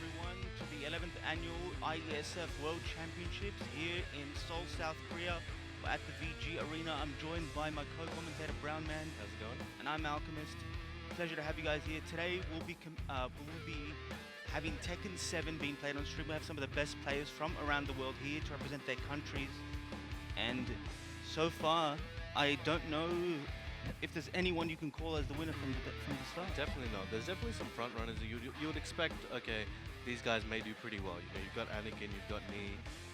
everyone, to the 11th Annual IESF World Championships here in Seoul, South Korea. We're at the VG Arena. I'm joined by my co-commentator, Brown Man. How's it going? And I'm Alchemist. Pleasure to have you guys here. Today we'll be having Tekken 7 being played on stream. We have some of the best players from around the world here to represent their countries. And so far, I don't know if there's anyone you can call as the winner from the start. Definitely not. There's definitely some front runners that you would expect. Okay, these guys may do pretty well. You know, you've got Anakin, you've got Nee,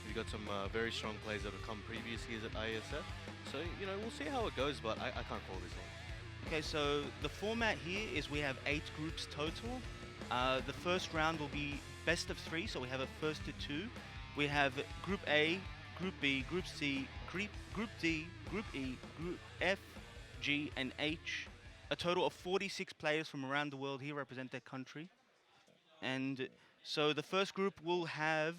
you've got some very strong players that have come previous years at IESF. So you know, we'll see how it goes, but I can't call this one. Okay, so the format here is we have 8 groups total. The first round will be best of 3, so we have a first to 2. We have Group A, Group B, Group C, Group D, Group E, Group F, G and H. A total of 46 players from around the world here represent their country. And so the first group will have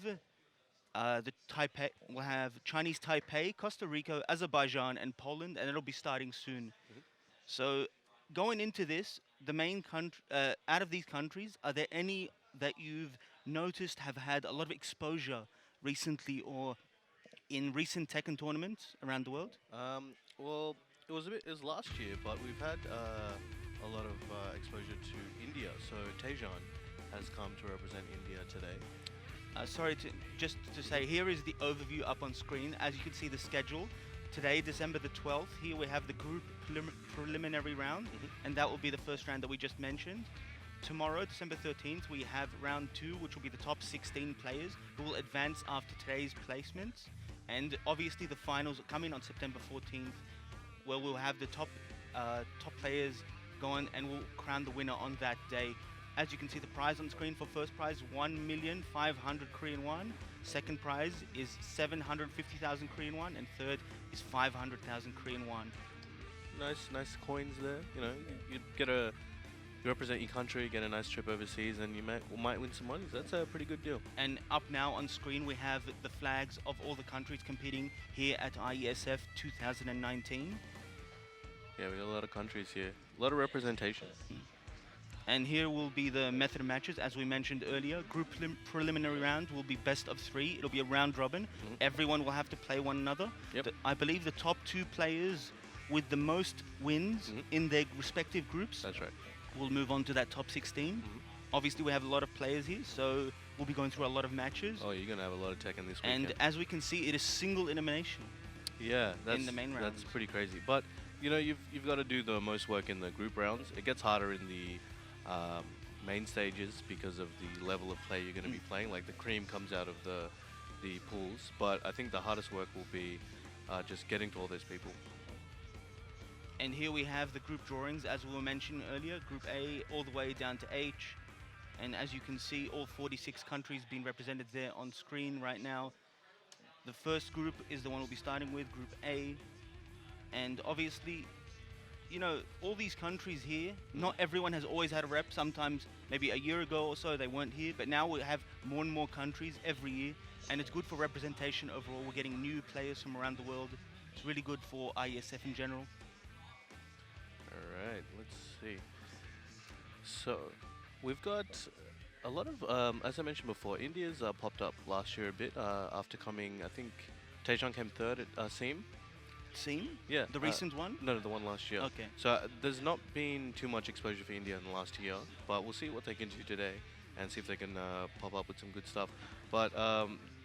we'll have Chinese Taipei, Costa Rica, Azerbaijan and Poland, and it'll be starting soon. So going into this, the main country out of these countries, are there any that you've noticed have had a lot of exposure recently or in recent Tekken tournaments around the world? Well, it was last year, but we've had a lot of exposure to India. So Tejan has come to represent India today. Sorry, just to say, here is the overview up on screen. As you can see, the schedule. Today, December the 12th, here we have the group preliminary round, and that will be the first round that we just mentioned. Tomorrow, December 13th, we have round 2, which will be the top 16 players who will advance after today's placements. And obviously the finals are coming on September 14th, where we'll have the top players going and we'll crown the winner on that day. As you can see, the prize on screen for first prize, 1,500,000 Korean won. Second prize is 750,000 Korean won, and third is 500,000 Korean won. Nice coins there. You know, you represent your country, get a nice trip overseas, and you might win some money. So that's a pretty good deal. And up now on screen we have the flags of all the countries competing here at IESF 2019. Yeah, we got a lot of countries here, a lot of representation. And here will be the method of matches, as we mentioned earlier. Group preliminary round will be best of 3. It'll be a round robin. Everyone will have to play one another. Yep. I believe the top 2 players with the most wins in their respective groups. That's right. We'll move on to that top 16. Obviously, we have a lot of players here, so we'll be going through a lot of matches. Oh, you're going to have a lot of Tekken this weekend. And as we can see, it is single elimination. Yeah, in the main round. That's pretty crazy. But you know, you've got to do the most work in the group rounds. It gets harder in the main stages because of the level of play you're going to be playing. Like the cream comes out of the pools, but I think the hardest work will be just getting to all those people. And here we have the group drawings, as we were mentioning earlier, Group A all the way down to H. And as you can see, all 46 countries being represented there on screen right now. The first group is the one we'll be starting with, Group A. And obviously, you know, all these countries here, not everyone has always had a rep. Sometimes, maybe a year ago or so, they weren't here. But now we have more and more countries every year. And it's good for representation overall. We're getting new players from around the world. It's really good for IESF in general. Alright, let's see. So, we've got a lot of, as I mentioned before, India's popped up last year a bit after coming, I think, Taejeon came third at SEAM. SEAM? Yeah. The recent one? No, the one last year. Okay. So there's not been too much exposure for India in the last year, but we'll see what they can do today and see if they can pop up with some good stuff. But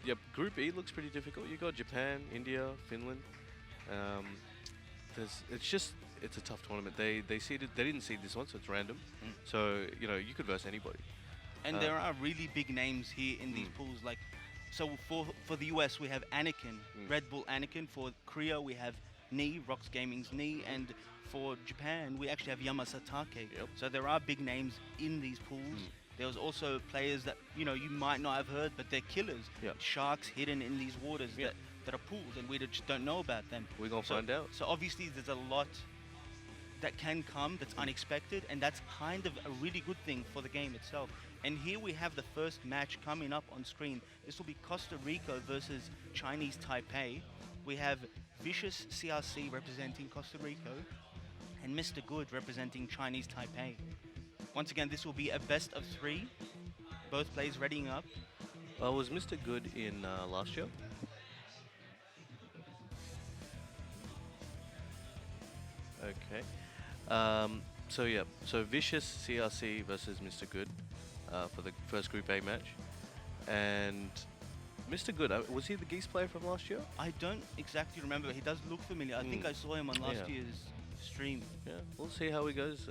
yeah, Group E looks pretty difficult. You got Japan, India, Finland. It's a tough tournament. They didn't seed this one, so it's random. So you know, you could verse anybody. And there are really big names here in these pools. Like, so for the US we have Anakin, Red Bull Anakin. For Korea we have Nee, Rox Gaming's Nee, and for Japan we actually have Yamasatake. Yep. So there are big names in these pools. There was also players that you might not have heard, but they're killers. Yep. Sharks hidden in these waters that are pooled, and we just don't know about them. We're gonna find out. So obviously there's a lot that can come that's unexpected, and that's kind of a really good thing for the game itself. And here we have the first match coming up on screen. This will be Costa Rica versus Chinese Taipei. We have Vicious CRC representing Costa Rica and Mr. Good representing Chinese Taipei. Once again, this will be a best of 3. Both plays readying up. Was Mr. Good in last year? Okay. So yeah, so Vicious CRC versus Mr. Good for the first Group A match. And Mr. Good, was he the Geese player from last year? I don't exactly remember, but he does look familiar. I think I saw him on last Yeah. year's stream. Yeah, we'll see how he goes.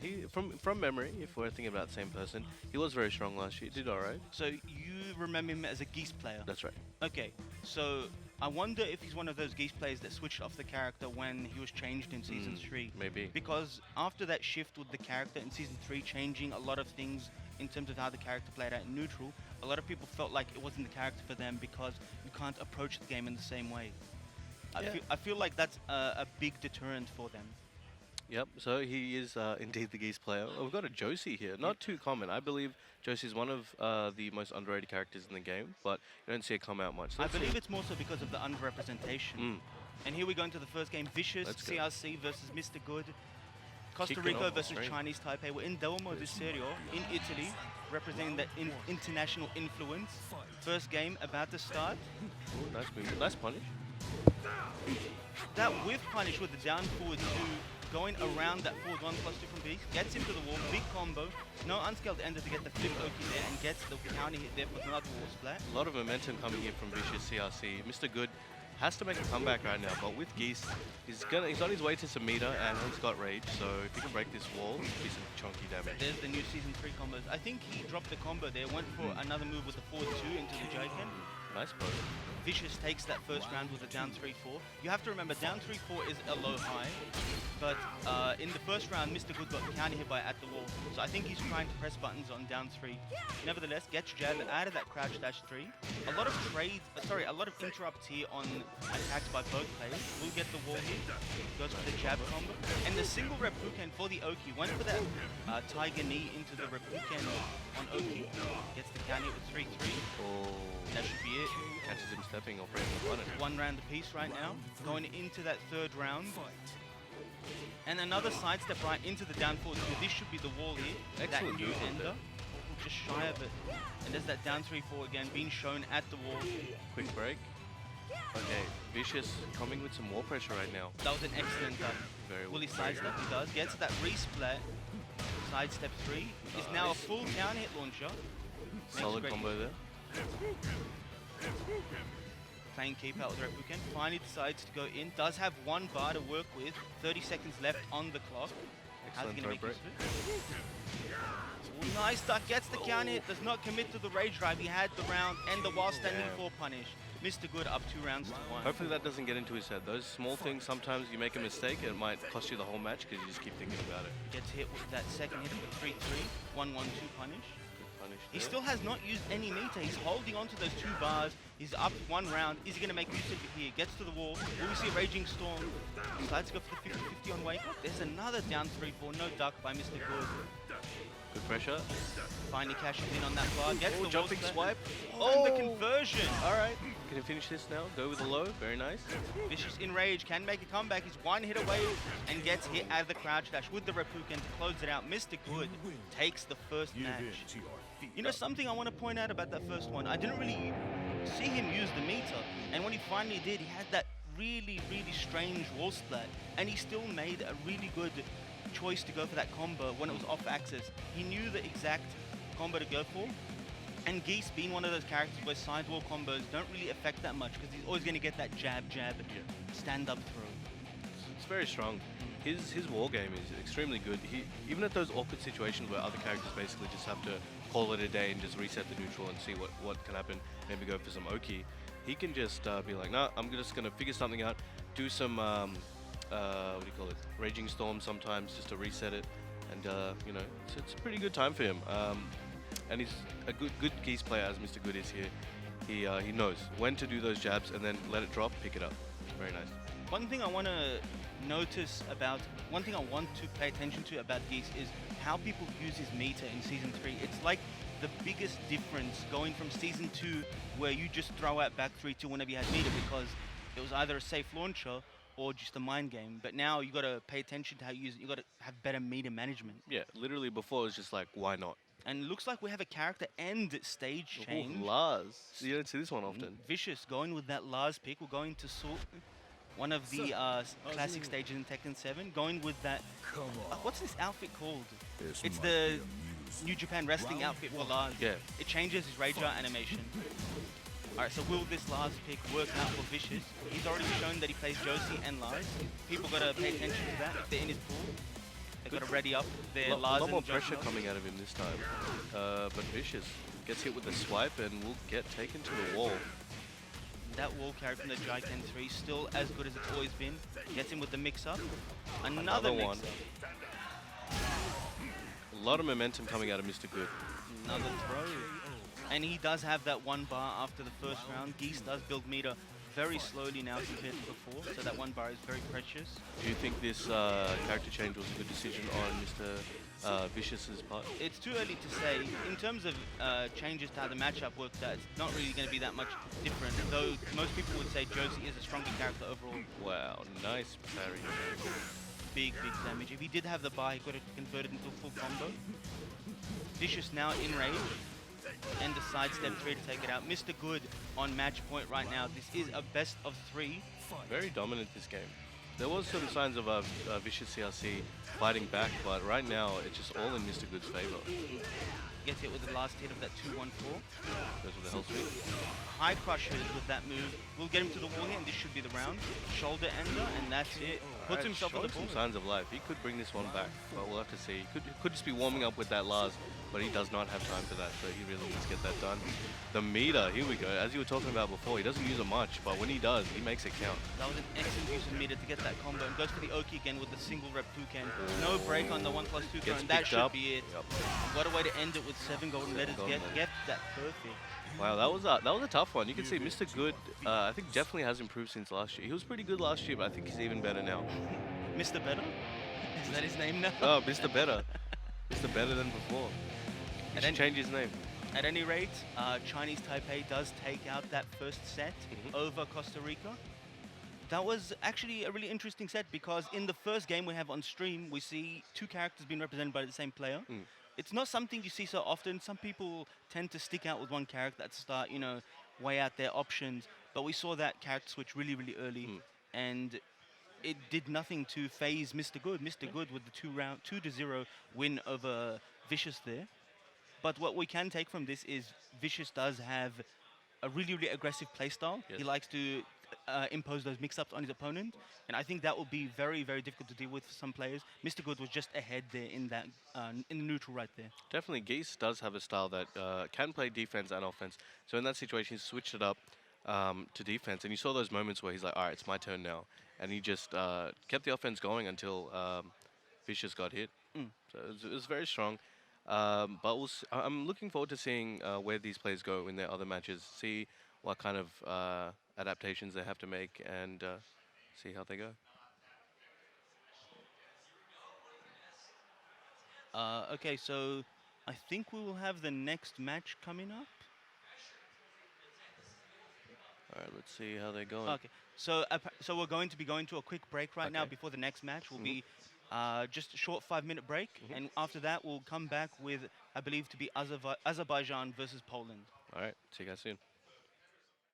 He from memory, if we're thinking about the same person, he was very strong last year. Did all right. So you remember him as a Geese player? That's right. Okay, so I wonder if he's one of those Geese players that switched off the character when he was changed in Season 3. Maybe. Because after that shift with the character in Season 3, changing a lot of things in terms of how the character played out in neutral, a lot of people felt like it wasn't the character for them because you can't approach the game in the same way. Yeah. I feel like that's a big deterrent for them. Yep. So he is indeed the Geese player. Oh, we've got a Josie here. Not too common. I believe Josie is one of the most underrated characters in the game, but you don't see it come out much. I believe it's more so because of the underrepresentation. And here we go into the first game. Vicious Let's go. CRC versus Mr. Good. Costa Kicking Rica off the versus stream. Chinese Taipei. We're in Domo di Serio in Italy, representing that international influence. First game about to start. Ooh, nice move. Nice punish. That whiff punish with the down forward 2, going around that forward 1 plus 2 from B, gets into the wall, big combo, no unscaled ender to get the flip Oki there, and gets the counter hit there for another wall splat. A lot of momentum coming in from Vicious CRC. Mr. Good has to make a comeback right now, but with Geese, he's on his way to some meter and he's got rage, so if he can break this wall, it'll be some chunky damage. There's the new Season 3 combos. I think he dropped the combo there, went for another move with the forward 2 into the Jaiken. Nice poke. Vicious takes that first round with a down 3-4. You have to remember, down 3-4 is a low high, but in the first round, Mr. Good got counter hit by at the wall, so I think he's trying to press buttons on down 3. Nevertheless, gets jabbed out of that crouch dash 3. A lot of a lot of interrupts here on attacks by both players. Will get the wall hit, goes for the jab combo, and the single Reppuken for the Oki. Went for that Tiger knee into the Reppuken on Oki. Gets the counter hit with 3-3. Oh, That should be it. catches him stepping off right in One round apiece right now. Going into that third round. And another sidestep right into the down forward 2. This should be the wall here. Excellent That new move on ender. there. Just shy of it. And there's that down 3-4 again, being shown at the wall. Quick break. Okay, Vicious coming with some wall pressure right now. That was an excellent duck. Very well. Will he sidestep? He does. Gets that resplat. Sidestep 3. Is now a Nice. full counter hit launcher. Makes a Solid great combo there. Playing keep out with Reppuken. Finally decides to go in. Does have one bar to work with. 30 seconds left on the clock. How's he Excellent gonna throw make break. use of it? Ooh, nice duck. Gets the counter hit. Does not commit to the rage drive. He had the round and the while standing Damn. 4 punish. Mr. Good up 2 rounds to 1. Hopefully that doesn't get into his head. Those small things, sometimes you make a mistake and it might cost you the whole match because you just keep thinking about it. Gets hit with that second hit with 3-3. 1-1-2 punish. Punish He there. still has not used any meter. He's holding on to those 2 bars. He's up 1 round. Is he going to make use of it here? Gets to the wall. Will we see a Raging Storm? Decides to go for the 50-50 on wake up. There's another down 3-4. No duck by Mr. Good. Good pressure. Finally cashes in on that bar. Gets Oh, the jumping wall swipe. Oh, and the conversion. All right. Can he finish this now? Go with the low. Very nice. Vicious in rage. Can make a comeback. He's 1 hit away and gets hit out of the crouch dash with the Reppuken to close it out. Mr. Good takes the first match. You know something I want to point out about that first one? I didn't really see him use the meter, and when he finally did, he had that really, really strange wall splat, and he still made a really good choice to go for that combo when it was off axis. He knew the exact combo to go for, and Geese being one of those characters where sidewall combos don't really affect that much because he's always going to get that jab, stand-up throw. It's very strong. His war game is extremely good. He even at those awkward situations where other characters basically just have to call it a day and just reset the neutral and see what can happen, maybe go for some Oki, he can just be like, nah, I'm just gonna figure something out, do some what do you call it, Raging Storm sometimes just to reset it, and you know, it's a pretty good time for him. And he's a good Geese player, as Mr. Good is here. He knows when to do those jabs and then let it drop, pick it up. Very nice. One thing I want to pay attention to about Geese is how people use his meter in Season 3. It's like the biggest difference going from Season 2, where you just throw out back 3-2 whenever you had meter because it was either a safe launcher or just a mind game. But now you got to pay attention to how you use it. You got to have better meter management. Yeah, literally before it was just like, why not? And looks like we have a character and stage change. Ooh, Lars. You don't see this one often. Vicious going with that Lars pick. We're going to SEOUL, one of the classic stages in Tekken 7. Going with that. What's this outfit called? It's the New Japan wrestling outfit for Lars. Yeah. It changes his rage art animation. Alright, so will this Lars pick work out for Vicious? He's already shown that he plays Josie and Lars. People gotta pay attention to that if they're in his pool. They gotta ready up their Lars A lot more and pressure Josie. coming out of him this time. But Vicious gets hit with the swipe and will get taken to the wall. That wall carry from the Jaiken 3, still as good as it's always been. Gets him with the mix-up. Another one. mix-up. A lot of momentum coming out of Mr. Good. Another throw. And he does have that one bar after the first round. Geese does build meter very slowly now compared to before, so that one bar is very precious. Do you think this character change was a good decision on Mr. Vicious's part? It's too early to say. In terms of changes to how the matchup works out, it's not really going to be that much different, though most people would say Josie is a stronger character overall. Wow, nice parry. Big damage. If he did have the bar, he could have converted into a full combo. Vicious now in range. And the sidestep 3 to take it out. Mr. Good on match point right now. This is a best of 3. Very dominant this game. There was some signs of Vicious CRC fighting back, but right now it's just all in Mr. Good's favor. Gets hit with the last hit of that 2-1-4. Goes with the hell sweep. High crushes with that move. We'll get him to the wall here, and this should be the round. Shoulder ender, and that's it. Puts himself on the some board. signs of life. He could bring this one back, but we'll have to see. He could just be warming up with that Lars, but he does not have time for that, so he really needs to get that done. The meter, here we go. As you were talking about before, he doesn't use it much, but when he does, he makes it count. That was an excellent use of meter to get that combo, and goes for the Oki again with the single rep Fuken. No break on the 1+2 Gets and that picked should up. be it. Yep. What a way to end it with 7 golden letters. Get that perfect. Wow, that was a tough one. You can see Mr. Good, I think definitely has improved since last year. He was pretty good last year, but I think he's even better now. Mr. Better? Is that his name now? Oh, Mr. Better. Mr. Better than before. He should change his name. At any rate, Chinese Taipei does take out that first set over Costa Rica. That was actually a really interesting set because in the first game we have on stream, we see 2 characters being represented by the same player. It's not something you see so often. Some people tend to stick out with one character at the start, you know, weigh out their options. But we saw that character switch really early, and it did nothing to phase Mr. Good. Mr. Good with the 2-0 win over Vicious there. But what we can take from this is Vicious does have a really aggressive playstyle. Yes. He likes to impose those mix-ups on his opponent, and I think that will be very difficult to deal with for some players. Mr. Good was just ahead there in that in the neutral right there. Definitely, Geese does have a style that can play defense and offense. So in that situation, he switched it up to defense, and you saw those moments where he's like, all right, it's my turn now. And he just kept the offense going until Vicious got hit. So it was very strong. But I'm looking forward to seeing where these players go in their other matches, see what kind of adaptations they have to make, and see how they go. Okay, so I think we will have the next match coming up. All right, let's see how they're going. Okay, so we're going to be going to a quick break right now before the next match. Will be just a short 5-minute break, and after that we'll come back with, I believe, to be Azerbaijan versus Poland. All right, see you guys soon.